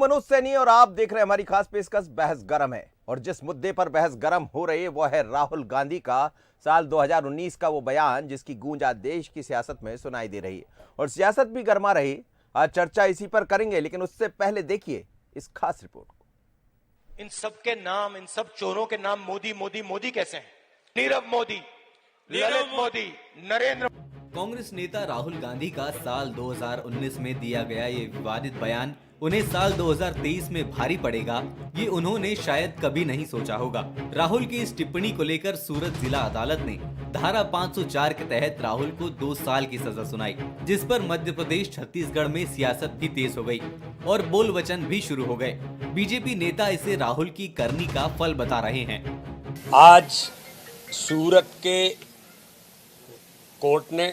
मनोज सैनी और आप देख रहे हैं हमारी खास पेशकश बहस गरम है। और जिस मुद्दे पर बहस गरम हो रही है वो है राहुल गांधी का साल 2019 का वो बयान जिसकी गूंज आज देश की सियासत में सुनाई दे रही है और सियासत भी गरमा रही। आज चर्चा इसी पर करेंगे, लेकिन उससे पहले देखिए इस खास रिपोर्ट को। इन सब के नाम, इन सब चोरों के नाम मोदी मोदी मोदी कैसे हैं? नीरव मोदी, ललित मोदी, नरेंद्र। कांग्रेस नेता राहुल गांधी का साल 2019 में दिया गया ये विवादित बयान उन्हें साल 2023 में भारी पड़ेगा, ये उन्होंने शायद कभी नहीं सोचा होगा। राहुल की इस टिप्पणी को लेकर सूरत जिला अदालत ने धारा 504 के तहत राहुल को 2 साल की सजा सुनाई, जिस पर मध्य प्रदेश छत्तीसगढ़ में सियासत भी तेज हो गई और बोल वचन भी शुरू हो गए। बीजेपी नेता इसे राहुल की करनी का फल बता रहे हैं। आज सूरत के कोर्ट ने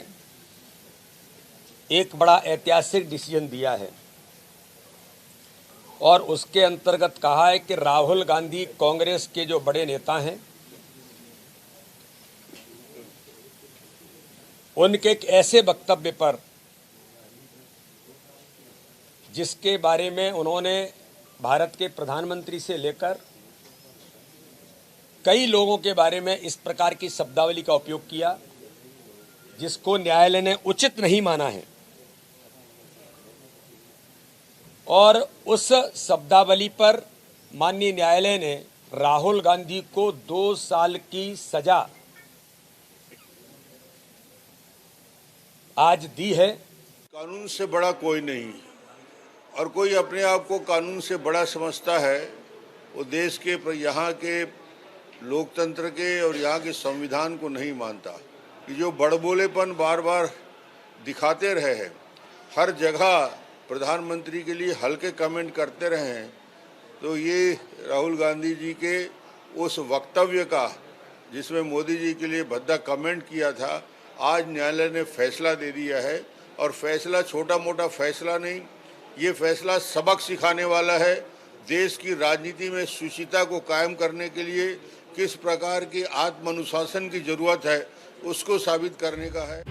एक बड़ा ऐतिहासिक डिसीजन दिया है और उसके अंतर्गत कहा है कि राहुल गांधी कांग्रेस के जो बड़े नेता हैं उनके एक ऐसे वक्तव्य पर जिसके बारे में उन्होंने भारत के प्रधानमंत्री से लेकर कई लोगों के बारे में इस प्रकार की शब्दावली का उपयोग किया जिसको न्यायालय ने उचित नहीं माना है, और उस शब्दावली पर माननीय न्यायालय ने राहुल गांधी को 2 साल की सजा आज दी है। कानून से बड़ा कोई नहीं, और कोई अपने आप को कानून से बड़ा समझता है वो देश के यहाँ के लोकतंत्र के और यहाँ के संविधान को नहीं मानता। कि जो बड़बोलेपन बार बार दिखाते रहे हैं, हर जगह प्रधानमंत्री के लिए हल्के कमेंट करते रहे हैं, तो ये राहुल गांधी जी के उस वक्तव्य का जिसमें मोदी जी के लिए भद्दा कमेंट किया था, आज न्यायालय ने फैसला दे दिया है। और फैसला छोटा मोटा फैसला नहीं, ये फैसला सबक सिखाने वाला है। देश की राजनीति में सुचिता को कायम करने के लिए किस प्रकार की आत्म अनुशासन की जरूरत है उसको साबित करने का है।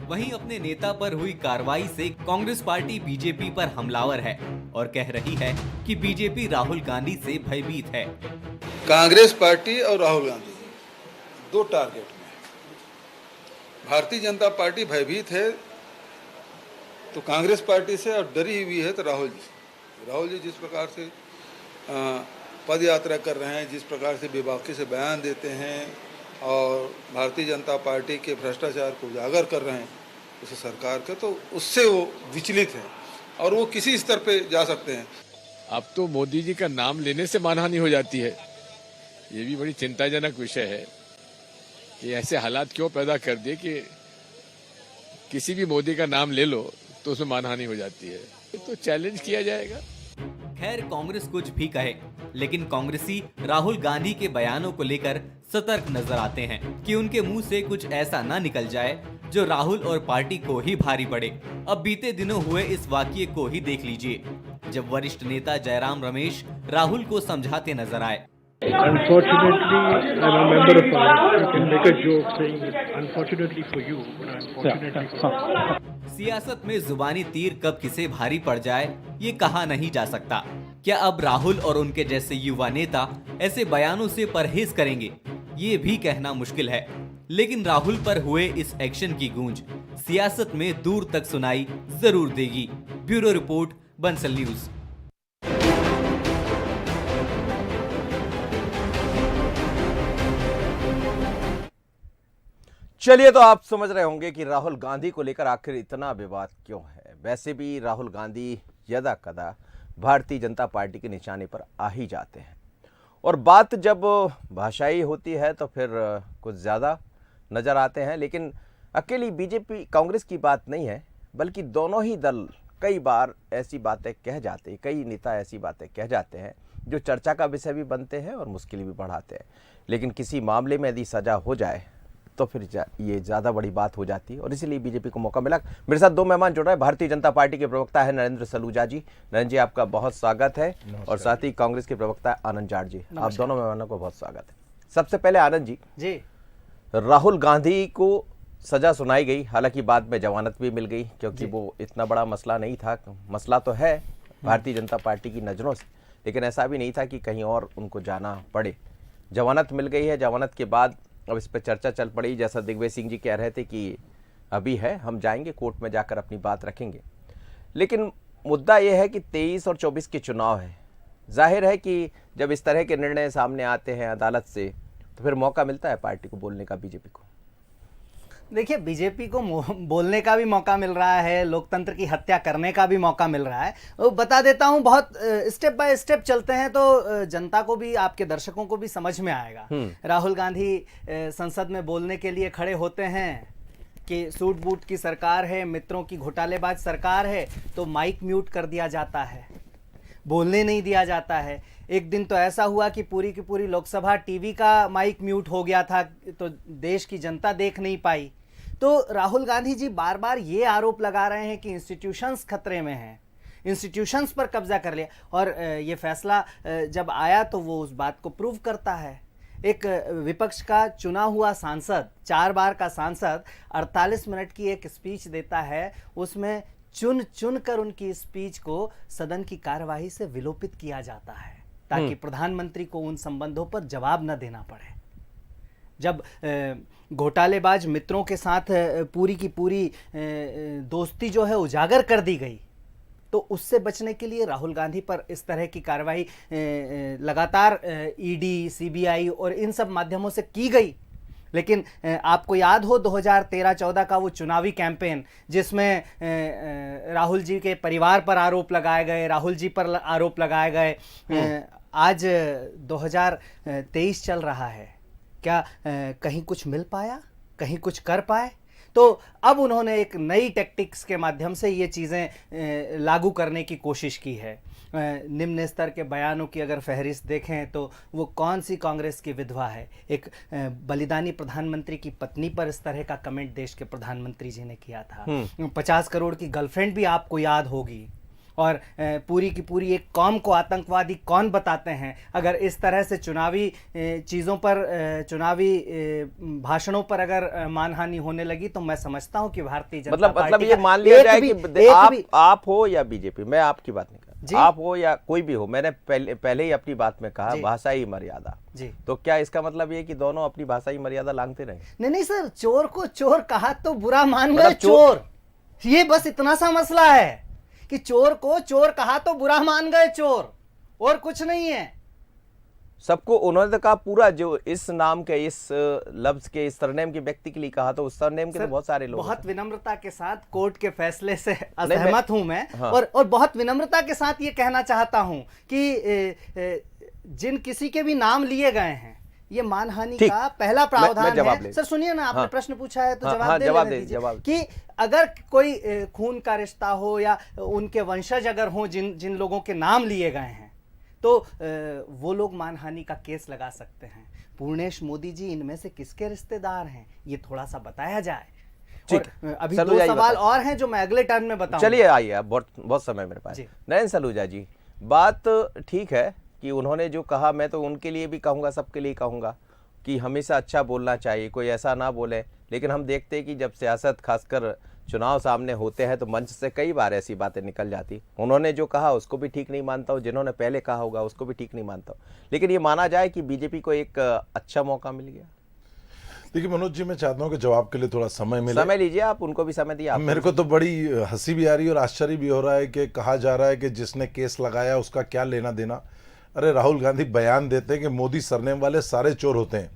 वहीं अपने नेता पर हुई कार्रवाई से कांग्रेस पार्टी बीजेपी पर हमलावर है और कह रही है कि बीजेपी राहुल गांधी से भयभीत है। कांग्रेस पार्टी और राहुल गांधी 2 टारगेट में, भारतीय जनता पार्टी भयभीत है तो कांग्रेस पार्टी से, और डरी हुई है तो राहुल जी से। राहुल जी जिस प्रकार से पद यात्रा कर रहे हैं, जिस प्रकार से बेबाकी से बयान देते हैं और भारतीय जनता पार्टी के भ्रष्टाचार को उजागर कर रहे हैं उस सरकार के, तो उससे वो विचलित हैं और वो किसी स्तर पे जा सकते हैं। अब तो मोदी जी का नाम लेने से मानहानि हो जाती है। ये भी बड़ी चिंताजनक विषय है कि ऐसे हालात क्यों पैदा कर दिए कि किसी भी मोदी का नाम ले लो तो उसमें मानहानि हो जाती है। तो चैलेंज किया जाएगा। खैर, कांग्रेस कुछ भी कहे, लेकिन कांग्रेसी राहुल गांधी के बयानों को लेकर सतर्क नजर आते हैं कि उनके मुंह से कुछ ऐसा ना निकल जाए जो राहुल और पार्टी को ही भारी पड़े। अब बीते दिनों हुए इस वाकये को ही देख लीजिए, जब वरिष्ठ नेता जयराम रमेश राहुल को समझाते नजर आए। Unfortunately, I'm a member of Parliament. You can make a joke saying, "Unfortunately for you, but unfortunately for me." सियासत में जुबानी तीर कब किसे भारी पड़ जाए ये कहा नहीं जा सकता। क्या अब राहुल और उनके जैसे युवा नेता ऐसे बयानों से परहेज करेंगे, ये भी कहना मुश्किल है। लेकिन राहुल पर हुए इस एक्शन की गूंज सियासत में दूर तक सुनाई जरूर देगी। Bureau report, Bansal news. चलिए, तो आप समझ रहे होंगे कि राहुल गांधी को लेकर आखिर इतना विवाद क्यों है। वैसे भी राहुल गांधी यदा कदा भारतीय जनता पार्टी के निशाने पर आ ही जाते हैं, और बात जब भाषाई होती है तो फिर कुछ ज़्यादा नज़र आते हैं। लेकिन अकेली बीजेपी कांग्रेस की बात नहीं है, बल्कि दोनों ही दल कई बार ऐसी बातें कह जाते हैं, कई नेता ऐसी बातें कह जाते हैं जो चर्चा का विषय भी बनते हैं और मुश्किल भी बढ़ाते हैं। लेकिन किसी मामले में यदि सज़ा हो जाए तो फिर ये ज़्यादा बड़ी बात हो जाती है, और इसीलिए बीजेपी को मौका मिला। मेरे साथ 2 मेहमान जुड़ रहे हैं। भारतीय जनता पार्टी के प्रवक्ता है नरेंद्र सलूजा जी। नरेंद्र जी, आपका बहुत स्वागत है। और साथ ही कांग्रेस के प्रवक्ता है आनंद जाट जी। आप दोनों मेहमानों को बहुत स्वागत है। सबसे पहले आनंद जी, राहुल गांधी को सजा सुनाई गई, हालांकि बाद में जमानत भी मिल गई, क्योंकि वो इतना बड़ा मसला नहीं था। मसला तो है, भारतीय जनता पार्टी की नज़रों से, लेकिन ऐसा भी नहीं था कि कहीं और उनको जाना पड़े। जमानत मिल गई है, जमानत के बाद अब इस पर चर्चा चल पड़ी। जैसा दिग्विजय सिंह जी कह रहे थे कि अभी है, हम जाएंगे कोर्ट में जाकर अपनी बात रखेंगे, लेकिन मुद्दा यह है कि 23 और 24 के चुनाव है। जाहिर है कि जब इस तरह के निर्णय सामने आते हैं अदालत से, तो फिर मौका मिलता है पार्टी को बोलने का, बीजेपी को। देखिए, बीजेपी को बोलने का भी मौका मिल रहा है, लोकतंत्र की हत्या करने का भी मौका मिल रहा है। वो बता देता हूं, बहुत स्टेप बाय स्टेप चलते हैं तो जनता को भी, आपके दर्शकों को भी समझ में आएगा। राहुल गांधी संसद में बोलने के लिए खड़े होते हैं कि सूट बूट की सरकार है, मित्रों की घोटालेबाज सरकार है, तो माइक म्यूट कर दिया जाता है, बोलने नहीं दिया जाता है। एक दिन तो ऐसा हुआ कि पूरी की पूरी लोकसभा टीवी का माइक म्यूट हो गया था, तो देश की जनता देख नहीं पाई। तो राहुल गांधी जी बार बार ये आरोप लगा रहे हैं कि इंस्टीट्यूशंस खतरे में हैं, इंस्टीट्यूशंस पर कब्जा कर लिया, और ये फैसला जब आया तो वो उस बात को प्रूव करता है। एक विपक्ष का चुना हुआ सांसद, 4 बार का सांसद 48 मिनट की एक स्पीच देता है, उसमें चुन चुन कर उनकी स्पीच को सदन की कार्यवाही से विलोपित किया जाता है, ताकि प्रधानमंत्री को उन संबंधों पर जवाब न देना पड़े। जब घोटालेबाज मित्रों के साथ पूरी की पूरी दोस्ती जो है उजागर कर दी गई, तो उससे बचने के लिए राहुल गांधी पर इस तरह की कार्रवाई लगातार ईडी, सीबीआई और इन सब माध्यमों से की गई। लेकिन आपको याद हो 2013-14 का वो चुनावी कैंपेन, जिसमें राहुल जी के परिवार पर आरोप लगाए गए, राहुल जी पर आरोप लगाए गए। आज 2023 चल रहा है, क्या कहीं कुछ मिल पाया, कहीं कुछ कर पाए? तो अब उन्होंने एक नई टैक्टिक्स के माध्यम से ये चीज़ें लागू करने की कोशिश की है। निम्न स्तर के बयानों की अगर फहरिस्त देखें तो वो कौन सी कांग्रेस की विधवा है? एक बलिदानी प्रधानमंत्री की पत्नी पर इस तरह का कमेंट देश के प्रधानमंत्री जी ने किया था। 50 करोड़ की गर्लफ्रेंड भी आपको याद होगी। और पूरी की पूरी एक कौम को आतंकवादी कौन बताते हैं? अगर इस तरह से चुनावी चीज़ों पर, चुनावी भाषणों पर अगर मानहानि होने लगी, तो मैं समझता हूं कि भारतीय जनता पार्टी मतलब ये मान लिया जाए कि आप हो या बीजेपी, मैं आपकी बात नहीं कर रहा, आप हो या कोई भी हो, मैंने पहले ही अपनी बात में कहा भाषाई मर्यादा जी। तो क्या इसका मतलब ये कि दोनों अपनी भाषाई मर्यादा लांघते रहे? नहीं सर, चोर को चोर कहा तो बुरा मान गए चोर, ये बस इतना सा मसला है कि चोर को चोर कहा तो बुरा मान गए चोर, और कुछ नहीं है। सबको उन्होंने तो कहा, पूरा जो इस नाम के, इस लफ्ज के, इस सरनेम के व्यक्ति के लिए कहा, तो उस सरनेम के तो बहुत सारे लोग। बहुत विनम्रता के साथ कोर्ट के फैसले से असहमत हूं मैं। हाँ। और बहुत विनम्रता के साथ ये कहना चाहता हूं कि जिन किसी के भी नाम लिए गए हैं, ये मानहानि का पहला प्रावधान है। सर सुनिए ना, आपने प्रश्न पूछा है तो जवाब दीजिए कि अगर कोई खून का रिश्ता हो या उनके वंशज अगर हो जिन लोगों के नाम लिए गए हैं, तो वो लोग मानहानि का केस लगा सकते हैं। पूर्णेश मोदी जी इनमें से किसके रिश्तेदार हैं, ये थोड़ा सा बताया जाए। और अभी 2 सवाल और हैं जो मैं अगले टर्न में बताऊंगा। चलिए आइए, बहुत समय मेरे पास। नयन सलूजा जी, बात ठीक है कि उन्होंने जो कहा, मैं तो उनके लिए भी कहूँगा, सबके लिए कहूँगा कि हमेशा अच्छा बोलना चाहिए, कोई ऐसा ना बोले। लेकिन हम देखते हैं कि जब सियासत, खासकर चुनाव सामने होते हैं, तो मंच से कई बार ऐसी बातें निकल जाती। उन्होंने जो कहा उसको भी ठीक नहीं मानता हूँ, जिन्होंने पहले कहा होगा उसको भी ठीक नहीं मानता हूँ, लेकिन ये माना जाए कि बीजेपी को एक अच्छा मौका मिल गया। देखिए मनोज जी, मैं चाहता हूँ कि जवाब के लिए थोड़ा समय मिले। समय लीजिए आप, उनको भी समय दिया। मेरे को तो बड़ी हंसी भी आ रही है और आश्चर्य भी हो रहा है कि कहा जा रहा है कि जिसने केस लगाया उसका क्या लेना देना। अरे राहुल गांधी बयान देते हैं कि मोदी सरनेम वाले सारे चोर होते हैं।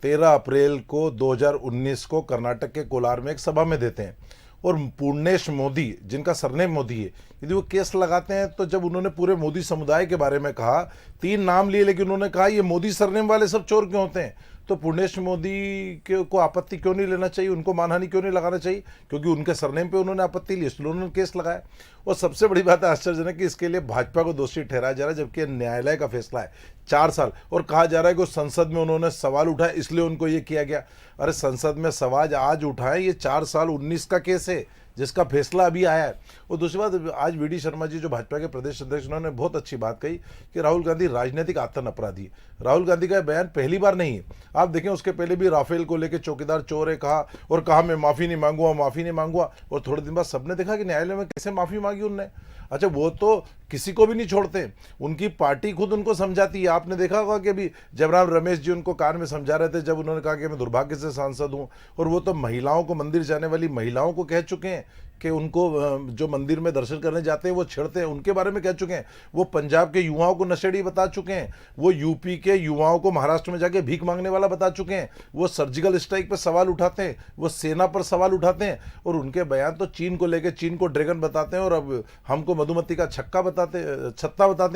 13 अप्रैल को 2019 को कर्नाटक के कोलार में एक सभा में देते हैं, और पूर्णेश मोदी, जिनका सरनेम मोदी है, यदि वो केस लगाते हैं, तो जब उन्होंने पूरे मोदी समुदाय के बारे में कहा, 3 नाम लिए, लेकिन उन्होंने कहा ये मोदी सरनेम वाले सब चोर क्यों होते हैं, तो पूर्णेश मोदी को आपत्ति क्यों नहीं लेना चाहिए, उनको मानहानि क्यों नहीं लगाना चाहिए? क्योंकि उनके सरनेम पे उन्होंने आपत्ति ली, इसलिए उन्होंने केस लगाया। और सबसे बड़ी बात है आश्चर्यजनक कि इसके लिए भाजपा को दोषी ठहराया जा रहा है, जबकि न्यायालय का फैसला है 4 साल, और कहा जा रहा है कि संसद में उन्होंने सवाल उठाया इसलिए उनको ये किया गया। अरे संसद में सवाल आज उठाए, ये 4 साल 19 का केस है जिसका फैसला अभी आया है। और दूसरी बात, आज वीडी शर्मा जी जो भाजपा के प्रदेश अध्यक्ष, उन्होंने बहुत अच्छी बात कही कि राहुल गांधी राजनीतिक आतंक अपराधी है। राहुल गांधी का बयान पहली बार नहीं है, आप देखें उसके पहले भी राफेल को लेकर चौकीदार चोर है कहा, और कहा मैं माफ़ी नहीं मांगूंगा, माफ़ी नहीं मांगूंगा, और थोड़े दिन बाद सबने देखा कि न्यायालय में कैसे माफ़ी मांगी उनने। अच्छा वो तो किसी को भी नहीं छोड़ते, उनकी पार्टी खुद उनको समझाती है। आपने देखा होगा कि अभी जयराम रमेश जी उनको कार में समझा रहे थे जब उन्होंने कहा कि मैं दुर्भाग्य से सांसद हूं, और वो तो महिलाओं को, मंदिर जाने वाली महिलाओं को कह चुके हैं कि उनको जो मंदिर में दर्शन करने जाते हैं वो छेड़ते हैं, उनके बारे में कह चुके हैं। वो पंजाब के युवाओं को नशेड़ी बता चुके हैं, वो यूपी के युवाओं को महाराष्ट्र में जाके भीख मांगने वाला बता चुके हैं, वो सर्जिकल स्ट्राइक पर सवाल उठाते हैं, वो सेना पर सवाल उठाते हैं, और उनके बयान तो चीन को लेकर चीन को ड्रैगन बताते हैं और अब हमको मधुमती का छत्ता बताते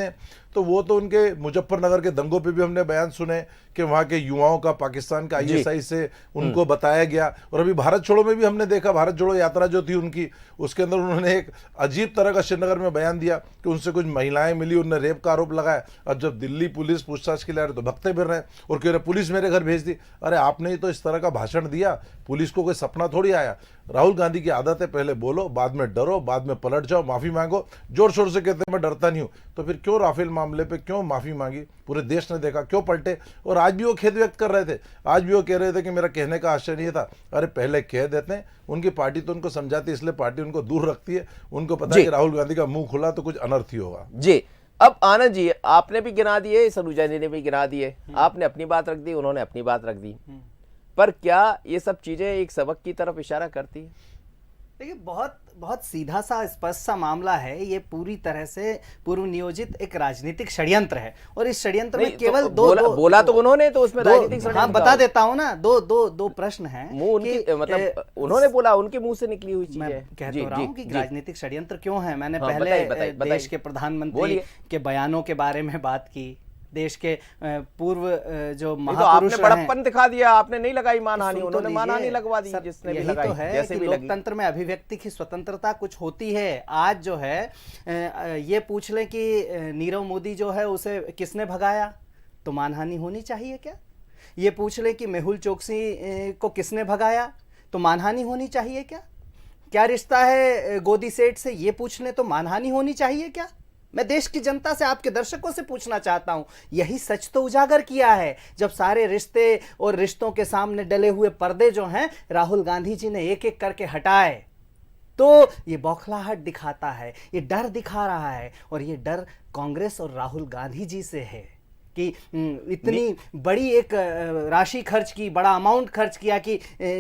हैं। तो वो तो उनके मुजफ्फरनगर के दंगों पे भी हमने बयान सुने कि वहाँ के युवाओं का पाकिस्तान का ISI से उनको बताया गया। और अभी भारत छोड़ो में भी हमने देखा, भारत जोड़ो यात्रा जो थी उनकी, उसके अंदर उन्होंने एक अजीब तरह का श्रीनगर में बयान दिया कि उनसे कुछ महिलाएं मिली, उन्होंने रेप का आरोप लगाया। अब जब दिल्ली पुलिस पूछताछ के लिए आ रहे तो भगते फिर रहे और कह रहे पुलिस मेरे घर भेज दी। अरे आपने ही तो इस तरह का भाषण दिया, पुलिस को कोई सपना थोड़ी आया। राहुल गांधी की आदत है पहले बोलो, बाद में डरो, बाद में पलट जाओ, माफी मांगो। जोर शोर से कहते हैं मैं डरता नहीं हूं, तो फिर क्यों राफेल मामले पे क्यों माफी मांगी? पूरे देश ने देखा, क्यों पलटे? और आज भी वो खेद व्यक्त कर रहे थे, आज भी वो कह रहे थे कि मेरा कहने का आशय नहीं था। अरे पहले कह देते हैं, उनकी पार्टी तो उनको समझाती है, इसलिए पार्टी उनको दूर रखती है। उनको पता है कि राहुल गांधी का मुंह खुला तो कुछ अनर्थ ही होगा। जी, अब आनंद जी आपने भी गिना दिए, सलूजा जी ने भी गिना दिए, आपने अपनी बात रख दी, उन्होंने अपनी बात रख दी, पर क्या ये सब चीजें एक सबक की तरफ इशारा करती है? देखिए बहुत बहुत सीधा सा स्पष्ट सा मामला है, ये पूरी तरह से पूर्व नियोजित एक राजनीतिक षड्यंत्र है। और इस षड्यंत्र में केवल बोला तो उन्होंने, तो उसमें राजनीतिक षड्यंत्र, हाँ बता देता हूँ ना, दो प्रश्न हैं। मतलब उन्होंने बोला, उनके मुंह से निकली हुई चीज है। कह तो रहा हूँ कि राजनीतिक षड्यंत्र क्यों है। मैंने पहले देश के प्रधानमंत्री के बयानों के बारे में बात की, देश के पूर्व जो महापुरुष आपने बड़प्पन दिखा दिया, आपने नहीं लगाई मानहानि, उन्होंने मानहानि लगवा दी, जिसने भी लगाई, तो है जैसे भी लोकतंत्र में अभिव्यक्ति की स्वतंत्रता कुछ होती है। आज जो है ये पूछ लें कि नीरव मोदी जो है उसे किसने भगाया, तो मानहानि होनी चाहिए क्या? ये पूछ लें कि मेहुल चोकसी को किसने भगाया, तो मानहानि होनी चाहिए क्या? क्या रिश्ता है गोदी सेठ से, ये पूछ लें तो मानहानि होनी चाहिए क्या? मैं देश की जनता से, आपके दर्शकों से पूछना चाहता हूं, यही सच तो उजागर किया है जब सारे रिश्ते और रिश्तों के सामने डले हुए पर्दे जो हैं राहुल गांधी जी ने एक एक करके हटाए। तो ये बौखलाहट दिखाता है, ये डर दिखा रहा है, और ये डर कांग्रेस और राहुल गांधी जी से है कि इतनी बड़ी एक राशि खर्च की, बड़ा अमाउंट खर्च किया कि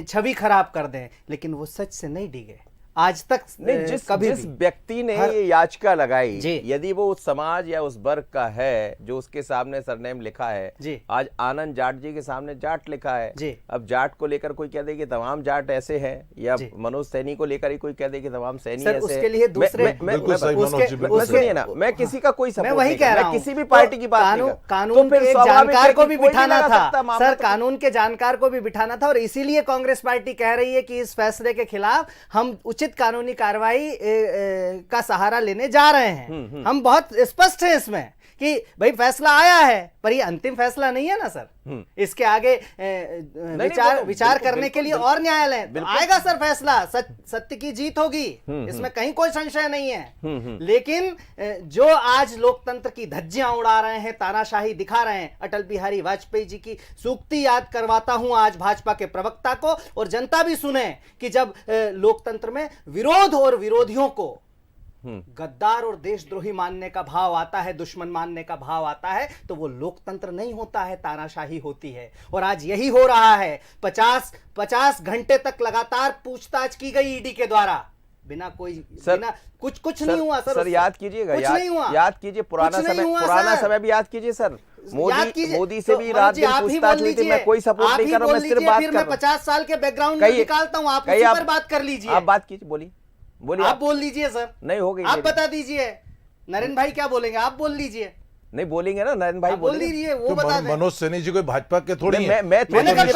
छवि खराब कर दें, लेकिन वो सच से नहीं डिगे आज तक। नहीं, जिस व्यक्ति ने ये याचिका लगाई, यदि वो उस समाज या उस वर्ग का है जो उसके सामने सरनेम लिखा है, आज आनंद जाट जी के सामने जाट लिखा है, अब जाट को लेकर कोई कह दे कि तमाम जाट ऐसे हैं, या मनोज सैनी को लेकर ही कोई कह दे कि तमाम सैनी ऐसे हैं, उसके लिए दूसरे सुनिए ना, मैं किसी का कोई सपोर्ट वही कह रहा हूं, किसी भी पार्टी की बात नहीं, कानून के जानकार को भी बिठाना था सर, कानून के जानकार को भी बिठाना था, और इसीलिए कांग्रेस पार्टी कह रही है कि इस फैसले के खिलाफ हम उचित कानूनी कार्रवाई का सहारा लेने जा रहे हैं। हम बहुत स्पष्ट हैं इसमें कि भाई फैसला आया है, पर ये अंतिम फैसला नहीं है ना सर। इसके आगे विचार करने के लिए और न्यायालय आएगा सर, फैसला सत्य की जीत होगी, इसमें कहीं कोई संशय नहीं है। लेकिन जो आज लोकतंत्र की धज्जियां उड़ा रहे हैं, तानाशाही दिखा रहे हैं, अटल बिहारी वाजपेयी जी की सूक्ति याद करवाता हूं आज भाजपा के प्रवक्ता को, और जनता भी सुने कि जब लोकतंत्र में विरोध और विरोधियों को गद्दार और देशद्रोही मानने का भाव आता है, दुश्मन मानने का भाव आता है, तो वो लोकतंत्र नहीं होता है, तानाशाही होती है। और आज यही हो रहा है। 50 घंटे तक लगातार पूछताछ की गई ईडी के द्वारा, बिना कुछ नहीं हुआ सर। याद कीजिएगा, याद कीजिए पुराना समय भी याद कीजिए सर। मोदी से भी रात दिन पूछताछ हुई थी, मैं कोई सपोर्ट नहीं कर रहा हूं, मैं सिर्फ बात कर रहा हूं। 50 साल के बैकग्राउंड में निकालता हूं, आप उसी पर बात कर लीजिए। आप बात कीजिए, बोलिए आप बोल लीजिए सर। नहीं हो गई, आप बता दीजिए। नरेंद्र भाई क्या बोलेंगे, आप बोल लीजिए। नहीं बोलेंगे ना नरेंद्र भाई, बोल लीजिए, वो बता दें। मनोज सैनी जी कोई भाजपा के थोड़ी हैं। मैं बीजेपी की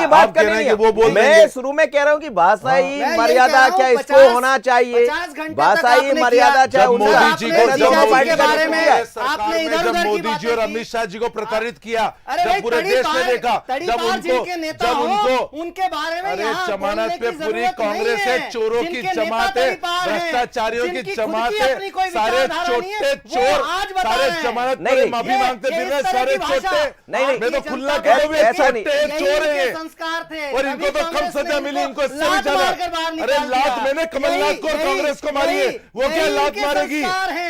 बात कर रही हूं। मैं शुरू में कह रहा हूं कि भाषाई मर्यादा क्या इसको होना चाहिए, भाषाई मर्यादा चाहे मोदी जी को, जब मोदी जी और अमित शाह जी को प्रताड़ित किया, जब पूरे देश ने देखा, जब उनको उनके बारे में, अरे जमानत पे पूरी कांग्रेस है, चोरों की जमात है, भ्रष्टाचारियों की जमात है, सारे चोटे चोर, आज बता सारे रहे हैं। जमानत नहीं, पर नहीं, माफी मांगते फिर रहे, सारे चोटे। नहीं, मैं तो खुला जनता कह रहा हूं, ये ऐसा नहीं। चोटे हैं, चोर हैं ये। संस्कार थे और इनको तो कम सजा मिली, इनको इससे भी ज्यादा। अरे लात मैंने कमलनाथ को और कांग्रेस को मारी है, वो क्या लात मारेगी?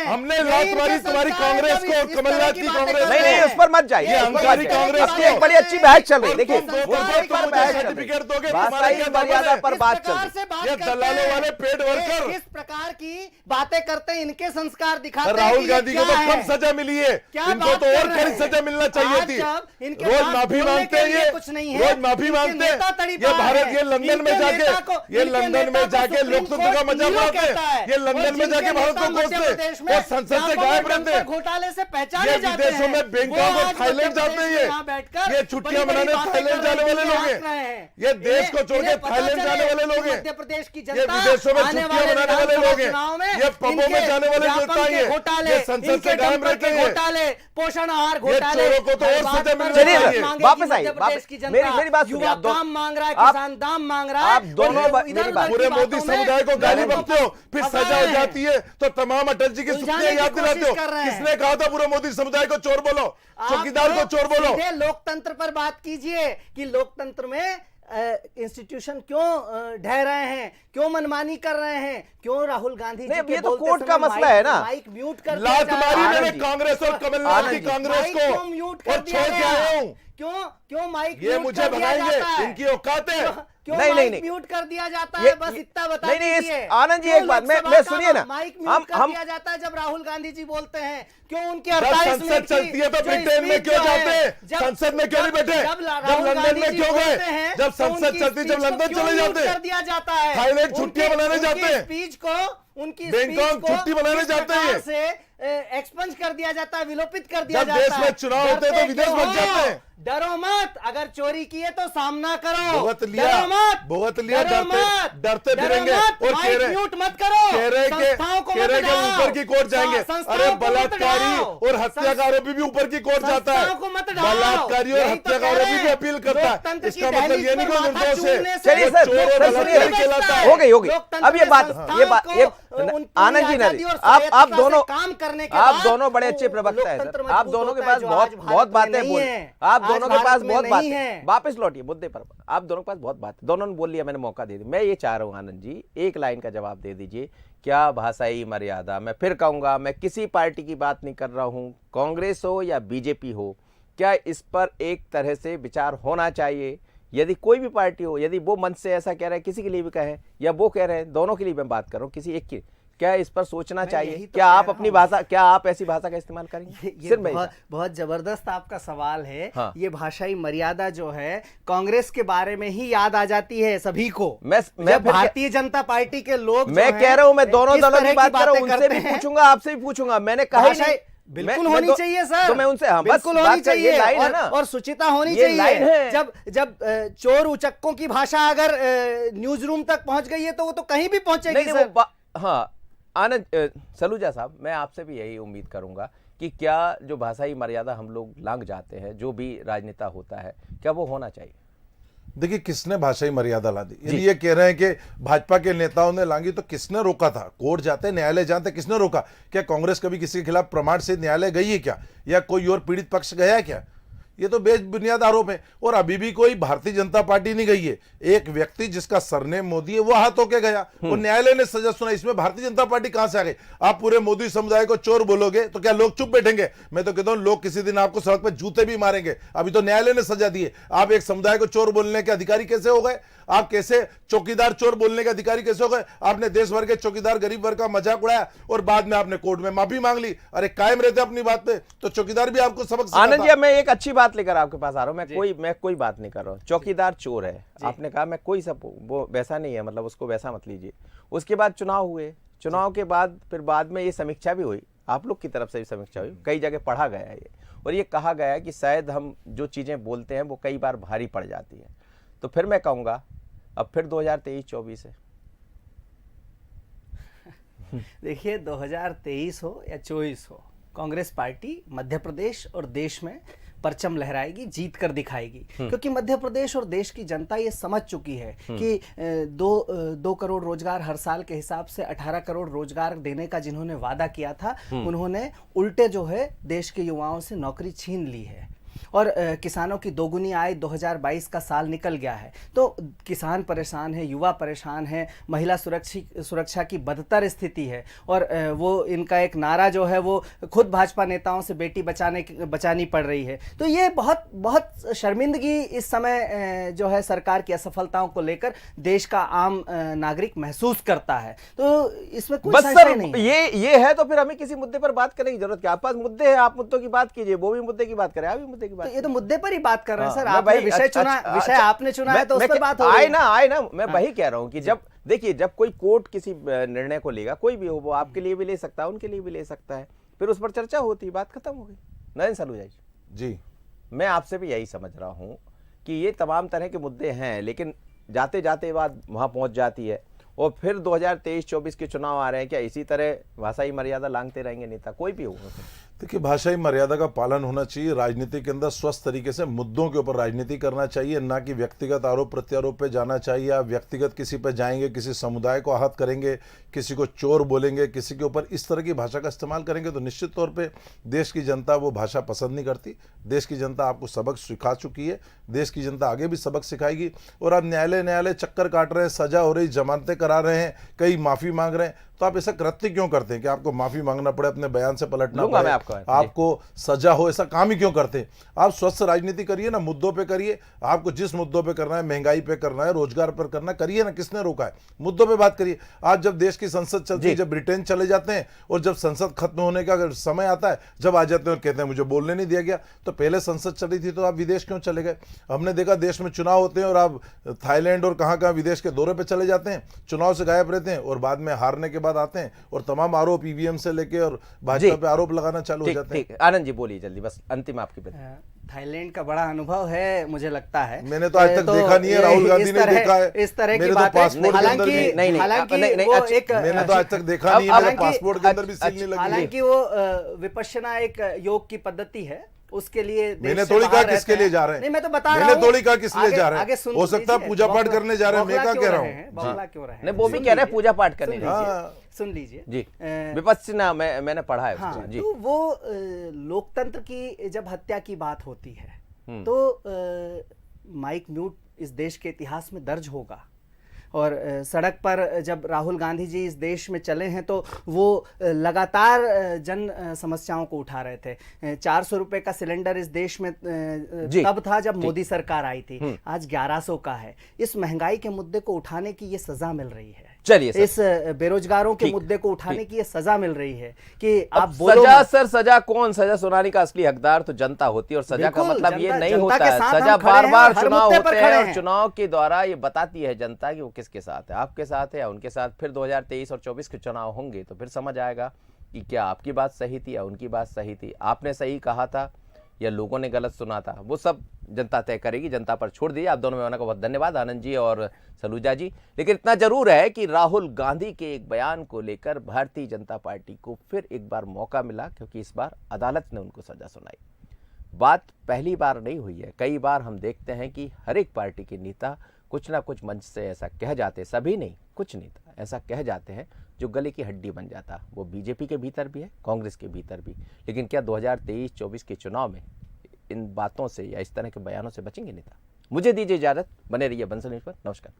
हमने लात मारी तुम्हारी कांग्रेस को और कमलनाथ की कांग्रेस नहीं नहीं, उस पर मत जाइए, ये अहंकारी कांग्रेस अब एक बड़ी अच्छी बहस चल रही, देखिए सर्टिफिकेट दोगे, भाषाई मर्यादा पर बात चल रही। ये दलालों वाले पेट भरकर किस प्रकार की बातें करते हैं, इनके संस्कार दिखाते हैं राहुल कि ये गांधी को क्या तो कम है। सजा मिली है, क्या इनको बात तो कर और रहे कड़ी हैं? सजा मिलना चाहिए आज थी। जब इनके रोज पास माफी बोलने मांगते के हैं लिए ये, कुछ नहीं है, रोज माफी इनके मांगते नेता हैं तड़ीपार ये भारत, है। ये लंदन में इनके जाके, नेता को- ये इनके लंदन नेता में को जाके सुप्रीम लोकतंत्र का कोर्ट मजा हीरो उड़ाते कहता है। हैं, ये लंदन में और जाके जिनके भारत को नेता मध्य कोसते प्रदेश हैं, में वो संसद से व्यापक गायब रहते जमकर हैं। घोटाले से ये पहचाने जाते विदेशों हैं। में वो बैंकॉक और आज थाईलैंड मध्य जाते प्रदेश हैं, में यहाँ बैठकर ये छुट्टियां बड़ी-बड़ी मनाने बातें थाईलैंड कर जाने रहे वाले हैं, लोग हंस रहे हैं, हैं। ये देश को छोड़ के इन्हें पता थाईलैंड चले जाने वाले लोग कि हैं, मध्य प्रदेश की ये जनता विदेशों में आने छुट्टियां वाले मनाने वाले विधानसभा लोग हैं, चुनाव में ये पबों में इनके जाने वाले व्यापम नेता के हैं, घोटाले, ये संसद इनके से गायब दम पर रहते के हैं। घोटाले, पोषण आहार ये घोटाले, चोरों को तो और हर बात सजा पर मिलनी चलिए चाहिए। सर, मांगेगी वापस मध्य आइए, प्रदेश की जनता। मेरी बात सुनिए, युवा आप दो- काम मांग रहा है, आप- किसान दाम मांग रहा है। आप दोनों और मेरी इधर-उधर बात- की पूरे बातों मोदी में समुदाय को गाली लोगों बकते हो, फिर फंसा सजा हो रहे हैं। जाती है तो तमाम अटल जी की उलझाने सुप्तियां की याद दिलाते कोशिश हो। कर रहे हैं। किसने कहा था पूरे मोदी समुदाय को चोर बोलो, आप चौकीदार को लोग चोर बोलो? सीधे लोकतंत्र पर बात कीजिए कि लोकतंत्र में इंस्टीट्यूशन क्यों ढह रहे हैं, क्यों मनमानी कर रहे हैं, क्यों राहुल गांधी जी नहीं, के ये तो बोलते कोर्ट का समय मसला है ना। माइक म्यूट कर दिया लात जा मारी रहा है। मैंने जी। कांग्रेस और कमलनाथ आनंद की जी। कांग्रेस माइक को क्यों म्यूट कर और दिया छोड़ के गया? आया हूं। क्यों माइक ये म्यूट मुझे कर दिया भगाएंगे, जाता है? इनकी औकात है। क्यों नहीं, माइक नहीं। म्यूट कर दिया जाता ये- है? बस इतना बता नहीं, नहीं, दीजिए। आनंद जी, क्यों एक बात, मैं लोकसभा सुनिए का ना, माइक हम- म्यूट कर हम- दिया जाता है जब राहुल गांधी जी बोलते हैं? क्यों उनके जब 48 संसद मिनट की चलती है तो जो ब्रिटेन में स्पीच क्यों जो है, जाते हैं? जब- संसद में क्यों नहीं बैठे? जब जब राहुल लंदन गांधी में जी क्यों गए? बोलते हैं, जब तो संसद उनकी चलती, जब स्पीच को लंदन क्यों चले म्यूट जाते हैं? कर दिया जाता है? थाईलैंड छुट्टियां मनाने जाते हैं। स्पीच को उनकी बैंकॉक स्पीच को छुट्टी मनाने किस जाते हैं। प्रकार से एक्सपंज कर दिया जाता है, विलोपित कर दिया जब जाता है। देश में चुनाव होते हैं तो डरते विदेश क्यों भाग हो? जाते हैं। डरो मत, अगर चोरी किए तो सामना करो। भुगत लिया, डरो मत, भुगत लिया, डरो डरते- मत, डरते डरो फिरेंगे मत, और कह माइक रहे- म्यूट मत करो। कह रहे संस्थाओं को मत के ढाओ। ऊपर की कोर्ट जाएंगे। संस्थाओं अरे को मत बलात्कारी ढाओ। और हत्या का आरोपी भी ऊपर की कोर्ट जाता है। संस्थाओं को मत ढाओ। बलात्कारी और यही हत्या तो का कह आरोपी रहे भी हैं। अपील करता है। लोकतंत्र इसका की मतलब दहलीज ये नहीं पर कोई माथा निर्दोष है। चूमने से चलिए सर, चोर और सर, बलात्कारी सुनिए। कहलाता है। हो गई, हो गई। लोकतंत्र अब ये के बात, संस्थान ये बात, को ये उन आनंद जी, आजादी नहीं, और आप स्वायत्तता से दोनों, काम करने के आप बाद दोनों बड़े वो अच्छे प्रवक्ता हैं लोकतंत्र सर, आप मजबूत दोनों के होता है, पास जो बहुत आज बहुत भारत में बातें नहीं बोल, है। आप आज दोनों के भारत पास में बहुत नहीं बातें, है। वापस लौटिए मुद्दे पर, आप दोनों के पास बहुत बात, दोनों ने बोल लिया, मैंने मौका दे दिया। मैं ये चाह रहा हूँ आनंद जी, एक लाइन का जवाब दे दीजिए। क्या भाषाई मर्यादा, मैं फिर कहूंगा, मैं किसी पार्टी की बात नहीं कर रहा हूं, कांग्रेस हो या बीजेपी हो, क्या इस पर एक तरह से विचार होना चाहिए? यदि कोई भी पार्टी हो, यदि वो मन से ऐसा कह रहा है, किसी के लिए भी कहें या वो कह रहे हैं, दोनों के लिए मैं बात कर रहा हूँ, किसी एक की, क्या इस पर सोचना चाहिए? यही तो क्या कह आप रहा अपनी हूं। भाषा, क्या आप ऐसी भाषा का इस्तेमाल करेंगे? ये सिर्फ मैं बहुत, बहुत जबरदस्त आपका सवाल है। हाँ। ये भाषाई मर्यादा जो है कांग्रेस के बारे में ही याद आ जाती है सभी को। मैं जब फिर- भारतीय जनता पार्टी के लोग जो मैं हैं, कह रहा हूं, मैं दोनों इस दलों तरह की बात कर रहा हूं, बातें उनसे करते भी हैं। पूछूंगा, आपसे भी पूछूंगा, मैंने कहा ही भाषाई नहीं। बिल्कुल मैं होनी तो- चाहिए सर, तो मैं उनसे, हाँ, बस बिल्कुल बात होनी कर, ये चाहिए लाइन है ना, और सुचिता होनी ये लाइन चाहिए। है। जब चोर उचक्कों की भाषा अगर न्यूज रूम तक पहुंच गई है तो वो तो कहीं भी पहुंचेगी नहीं, सर। हाँ आनंद, सलूजा साहब, मैं आपसे भी यही उम्मीद करूंगा कि क्या जो भाषाई मर्यादा हम लोग लांघ जाते हैं, जो भी राजनेता होता है, क्या वो होना चाहिए? देखिए, किसने भाषाई मर्यादा ला दी? यदि ये कह रहे हैं कि भाजपा के नेताओं ने लांघी, तो किसने रोका था? कोर्ट जाते, न्यायालय जाते, किसने रोका? क्या कांग्रेस कभी किसी के खिलाफ प्रमाण से न्यायालय गई है क्या? या कोई और पीड़ित पक्ष गया है क्या? ये तो बेबुनियाद आरोप है। और अभी भी कोई भारतीय जनता पार्टी नहीं गई है। एक व्यक्ति जिसका सरनेम मोदी है वो हाथ होके गया और न्यायालय ने सजा सुनाई। इसमें भारतीय जनता पार्टी कहां से आ गई? आप पूरे मोदी समुदाय को चोर बोलोगे तो क्या लोग चुप बैठेंगे? मैं तो कहता हूं, लोग किसी दिन आपको सड़क पर जूते भी मारेंगे। अभी तो न्यायालय ने सजा दी है। आप एक समुदाय को चोर बोलने के अधिकारी कैसे हो गए? आप कैसे चौकीदार चोर बोलने के अधिकारी कैसे हो गए? आपने देश भर के चौकीदार गरीब वर्ग का मजाक उड़ाया और बाद में आपने कोर्ट में माफी मांग ली। अरे कायम रहते अपनी बात पे, तो चौकीदार भी आपको सबक सिखाता। आनंद जी, अब मैं एक अच्छी बात लेकर आपके पास आ रहा हूं। मैं कोई बात नहीं कर रहा हूं। चौकीदार चोर है, आपने कहा, मैं कोई सब वो वैसा नहीं है, मतलब उसको वैसा मत लीजिए। उसके बाद चुनाव हुए, चुनाव के बाद फिर बाद में ये समीक्षा भी हुई, आप लोग की तरफ से भी समीक्षा हुई, कई जगह पढ़ा गया है ये, और ये कहा गया है कि शायद हम जो चीजें बोलते हैं वो कई बार भारी पड़ जाती है। तो फिर मैं कहूंगा, अब फिर 2023-24 है। देखिए, 2023 हो या 24 हो, कांग्रेस पार्टी मध्य प्रदेश और देश में परचम लहराएगी, जीत कर दिखाएगी। क्योंकि मध्य प्रदेश और देश की जनता ये समझ चुकी है कि 2 करोड़ रोजगार हर साल के हिसाब से 18 करोड़ रोजगार देने का जिन्होंने वादा किया था, उन्होंने उल्टे जो है देश के युवाओं से नौकरी छीन ली है। और किसानों की दोगुनी आय 2022 का साल निकल गया है, तो किसान परेशान है, युवा परेशान है, महिला सुरक्षा की बदतर स्थिति है। और वो इनका एक नारा जो है वो खुद भाजपा नेताओं से बेटी बचानी पड़ रही है। तो ये बहुत बहुत शर्मिंदगी इस समय जो है सरकार की असफलताओं को लेकर देश का आम नागरिक महसूस करता है। तो इसमें कोई बस संशय सर नहीं है। ये है तो फिर हमें किसी मुद्दे पर बात करने की जरूरत क्या? आपके पास मुद्दे हैं, आप मुद्दों की बात कीजिए, वो भी मुद्दे की बात करें, आप भी मुद्दे की बात। तो ये तो मुद्दे पर ही बात कर रहे हैं सर। मैं आपने भाई, विषय चुना, विषय आपने चुना है तो उस पर बात हो रही है। आए ना मैं वही कह रहा हूं कि जब देखिए, जब कोई कोर्ट किसी निर्णय को लेगा, कोई भी हो, वो आपके लिए भी ले सकता है, उनके लिए भी ले सकता है, फिर उस पर चर्चा होती, बात खत्म हो गई। नरेंद्र सलूजा जी, मैं आपसे भी यही समझ रहा हूं कि ये तमाम तरह के मुद्दे हैं, लेकिन जाते जाते बात वहां पहुंच जाती है और फिर 2023-24 के चुनाव आ रहे हैं। क्या इसी तरह भाषाई मर्यादा लांघते रहेंगे नेता, कोई भी हो? देखिए, भाषाई मर्यादा का पालन होना चाहिए। राजनीति के अंदर स्वस्थ तरीके से मुद्दों के ऊपर राजनीति करना चाहिए, ना कि व्यक्तिगत आरोप प्रत्यारोप पे जाना चाहिए। आप व्यक्तिगत किसी पे जाएंगे, किसी समुदाय को आहत करेंगे, किसी को चोर बोलेंगे, किसी के ऊपर इस तरह की भाषा का इस्तेमाल करेंगे तो निश्चित तौर पे देश की जनता वो भाषा पसंद नहीं करती। देश की जनता आपको सबक सिखा चुकी है, देश की जनता आगे भी सबक सिखाएगी। और आप न्यायालय चक्कर काट रहे हैं, सजा हो रही, जमानतें करा रहे हैं, कई माफी मांग रहे हैं, तो आप ऐसा कृत्य क्यों करते हैं कि आपको माफी मांगना पड़े, अपने बयान से पलटना पड़े, आपको सजा हो? ऐसा काम ही क्यों करते हैं? आप स्वस्थ राजनीति करिए ना, मुद्दों पे करिए। आपको जिस मुद्दों पे करना है, महंगाई पे करना है, रोजगार पर करना, करिए ना, किसने रोका है? मुद्दों पे बात करिए। आज जब देश की संसद चलती है, जब ब्रिटेन चले जाते हैं और जब संसद खत्म होने का समय आता है, जब आ जाते हैं और कहते हैं मुझे बोलने नहीं दिया गया, तो पहले संसद चली थी तो आप विदेश क्यों चले गए? हमने देखा देश में चुनाव होते हैं और आप थाईलैंड और कहाँ विदेश के दौरे पे चले जाते हैं, चुनाव से गायब रहते हैं और बाद में हारने के बाद आते हैं और तमाम आरोप ईवीएम से लेके और भाजपा पे आरोप लगाना चालू हो जाते हैं। आनंद जी बोलिए जल्दी, बस अंतिम आपकी बात। थाईलैंड का बड़ा अनुभव है मुझे लगता है। मैंने तो आज तक देखा नहीं है, राहुल गांधी ने देखा है इस तरह की मेरे बातें। तो पासपोर्ट के अंदर भी मैंने तो आज तक देखा नहीं है, मेरे पासपोर्ट के अंदर भी सील नहीं लगी। हालांकि वो विपश्यना एक योग की पद्धति है, उसके लिए मैंने थोड़ी कहा किसके लिए जा रहे हैं। नहीं, मैं तो बता रहा हूं, मैंने थोड़ी कहा किस लिए जा रहे हैं। हो सकता है पूजा पाठ करने जा रहे हैं, मैं क्या कह रहा हूँ। बंगला क्यों रहे हैं? नहीं, वो भी कह रहे हैं पूजा पाठ करने। सुन लीजिए जी, विपश्यना मैंने पढ़ा है। हाँ, जी, तो वो लोकतंत्र की जब हत्या की बात होती है तो माइक म्यूट इस देश के इतिहास में दर्ज होगा। और सड़क पर जब राहुल गांधी जी इस देश में चले हैं तो वो लगातार जन समस्याओं को उठा रहे थे। 400 रुपए का सिलेंडर इस देश में तब था जब मोदी सरकार आई थी, आज 1100 का है। इस महंगाई के मुद्दे को उठाने की ये सजा मिल रही है। चलिए, इस बेरोजगारों के मुद्दे को उठाने की ये सजा मिल रही है कि आप सजा, सर सजा कौन? सजा सुनाने का असली हकदार तो जनता होती है और सजा का मतलब ये नहीं होता है। सजा बार बार चुनाव होते हैं और चुनाव के द्वारा ये बताती है जनता कि वो किसके साथ है, आपके साथ है या उनके साथ। फिर 2023 और 24 के चुनाव होंगे तो फिर समझ आएगा कि क्या आपकी बात सही थी या उनकी बात सही थी, आपने सही कहा था या लोगों ने गलत सुना था। वो सब जनता तय करेगी, जनता पर छोड़ दीजिए। आप दोनों मेहमानों को बहुत धन्यवाद, आनंद जी और सलूजा जी। लेकिन इतना जरूर है कि राहुल गांधी के एक बयान को लेकर भारतीय जनता पार्टी को फिर एक बार मौका मिला, क्योंकि इस बार अदालत ने उनको सजा सुनाई। बात पहली बार नहीं हुई है, कई बार हम देखते हैं कि हर एक पार्टी के नेता कुछ ना कुछ मंच से ऐसा कह जाते, सभी नहीं, कुछ नेता ऐसा कह जाते हैं जो गले की हड्डी बन जाता। वो बीजेपी के भीतर भी है, कांग्रेस के भीतर भी। लेकिन क्या 2023-24 के चुनाव में इन बातों से या इस तरह के बयानों से बचेंगे नेता? मुझे दीजिए इजाजत, बने रहिए बंसल न्यूज़ पर। नमस्कार।